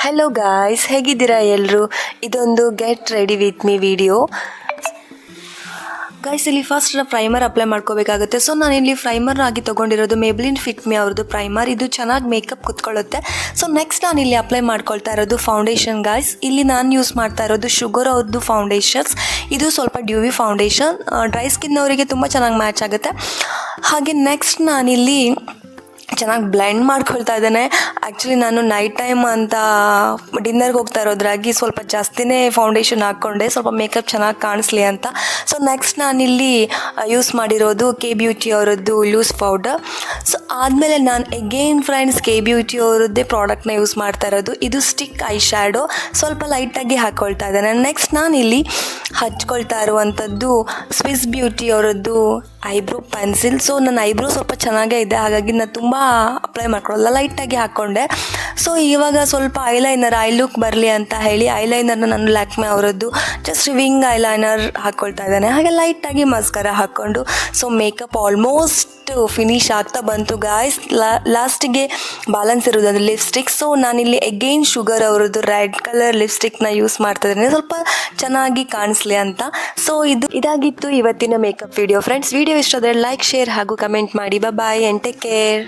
Hello guys, ಹೇಗಿದ್ದೀರಾ ಎಲ್ಲರೂ? ಇದೊಂದು get ready with me video. Guys, ಇಲ್ಲಿ ಫಸ್ಟ್ ಪ್ರೈಮರ್ ಅಪ್ಲೈ ಮಾಡ್ಕೋಬೇಕಾಗುತ್ತೆ. ಸೊ ನಾನು ಇಲ್ಲಿ ಪ್ರೈಮರ್ ಆಗಿ ತೊಗೊಂಡಿರೋದು ಮೇಬ್ಲಿನ್ ಫಿಟ್ ಮಿ ಅವ್ರದ್ದು ಪ್ರೈಮರ್. ಇದು ಚೆನ್ನಾಗಿ ಮೇಕಪ್ ಕುತ್ಕೊಳ್ಳುತ್ತೆ. ಸೊ ನೆಕ್ಸ್ಟ್ ನಾನು ಇಲ್ಲಿ ಅಪ್ಲೈ ಮಾಡ್ಕೊಳ್ತಾ ಇರೋದು ಫೌಂಡೇಶನ್. ಗೈಸ್, ಇಲ್ಲಿ ನಾನು ಯೂಸ್ ಮಾಡ್ತಾ ಇರೋದು ಶುಗರ್ ಅವ್ರದ್ದು ಫೌಂಡೇಶನ್ಸ್. ಇದು ಸ್ವಲ್ಪ ಡ್ಯೂವಿ ಫೌಂಡೇಶನ್, ಡ್ರೈ ಸ್ಕಿನ್ ಅವರಿಗೆ ತುಂಬ ಚೆನ್ನಾಗಿ ಮ್ಯಾಚ್ ಆಗುತ್ತೆ. ಹಾಗೆ ನೆಕ್ಸ್ಟ್ ನಾನಿಲ್ಲಿ ಚೆನ್ನಾಗಿ ಬ್ಲೆಂಡ್ ಮಾಡ್ಕೊಳ್ತಾ ಇದ್ದೇನೆ. ಆ್ಯಕ್ಚುಲಿ ನಾನು ನೈಟ್ ಟೈಮ್ ಅಂತ ಡಿನ್ನರ್ಗೆ ಹೋಗ್ತಾ ಇರೋದ್ರಾಗಿ ಸ್ವಲ್ಪ ಜಾಸ್ತಿನೇ ಫೌಂಡೇಶನ್ ಹಾಕ್ಕೊಂಡೆ, ಸ್ವಲ್ಪ ಮೇಕಪ್ ಚೆನ್ನಾಗಿ ಕಾಣಿಸ್ಲಿ ಅಂತ. ಸೊ ನೆಕ್ಸ್ಟ್ ನಾನಿಲ್ಲಿ ಯೂಸ್ ಮಾಡಿರೋದು ಕೆ ಬ್ಯೂಟಿ ಅವರದ್ದು ಲೂಸ್ ಪೌಡರ್. ಸೊ ಆದಮೇಲೆ ನಾನು ಎಗೇನ್ ಫ್ರೆಂಡ್ಸ್ ಕೆ ಬ್ಯೂಟಿ ಅವರದ್ದೇ ಪ್ರಾಡಕ್ಟ್ನ ಯೂಸ್ ಮಾಡ್ತಾ ಇರೋದು. ಇದು ಸ್ಟಿಕ್ ಐ ಶ್ಯಾಡೋ, ಸ್ವಲ್ಪ ಲೈಟಾಗಿ ಹಾಕ್ಕೊಳ್ತಾ ಇದ್ದೇನೆ. ನೆಕ್ಸ್ಟ್ ನಾನಿಲ್ಲಿ ಹಚ್ಕೊಳ್ತಾ ಇರುವಂಥದ್ದು ಸ್ವಿಸ್ ಬ್ಯೂಟಿ ಅವರದ್ದು ಐಬ್ರೋ ಪೆನ್ಸಿಲ್. ಸೊ ನನ್ನ ಐಬ್ರೋ ಸ್ವಲ್ಪ ಚೆನ್ನಾಗೇ ಇದೆ, ಹಾಗಾಗಿ ನಾನು ತುಂಬ ಅಪ್ಲೈ ಮಾಡ್ಕೊಳ್ಳಲ್ಲ, ಲೈಟಾಗಿ ಹಾಕ್ಕೊಂಡೆ. ಸೊ ಇವಾಗ ಸ್ವಲ್ಪ ಐಲೈನರ್ ಐ ಲುಕ್ ಬರಲಿ ಅಂತ ಹೇಳಿ ಐಲೈನರ್ನ ನಾನು ಲ್ಯಾಕ್ಮೆ ಅವರದ್ದು ಜಸ್ಟ್ ವಿಂಗ್ ಐಲೈನರ್ ಹಾಕ್ಕೊಳ್ತಾ ಇದ್ದೇನೆ. ಹಾಗೆ ಲೈಟಾಗಿ ಮಸ್ಕರ ಹಾಕ್ಕೊಂಡು ಸೊ ಮೇಕಪ್ ಆಲ್ಮೋಸ್ಟ್ ಫಿನಿಶ್ ಆಗ್ತಾ ಬಂತು ಗಾಯ್ಸ್. ಲಾಸ್ಟಿಗೆ ಬ್ಯಾಲೆನ್ಸ್ ಇರೋದು ಲಿಪ್ಸ್ಟಿಕ್. ಸೊ ನಾನಿಲ್ಲಿ ಎಗೈನ್ ಶುಗರ್ ಅವರದ್ದು ರೆಡ್ ಕಲರ್ ಲಿಪ್ಸ್ಟಿಕ್ನ ಯೂಸ್ ಮಾಡ್ತಾ ಇದ್ದೇನೆ, ಸ್ವಲ್ಪ ಚೆನ್ನಾಗಿ ಕಾಣಿಸ್ಲಿ ಅಂತ. ಸೊ ಇದಾಗಿತ್ತು ಇವತ್ತಿನ ಮೇಕಪ್ ವಿಡಿಯೋ. ಫ್ರೆಂಡ್ಸ್, ವಿಡಿಯೋ ಇಷ್ಟ ಆದರೆ ಲೈಕ್, ಶೇರ್ ಹಾಗೂ ಕಮೆಂಟ್ ಮಾಡಿ. Boy and take care.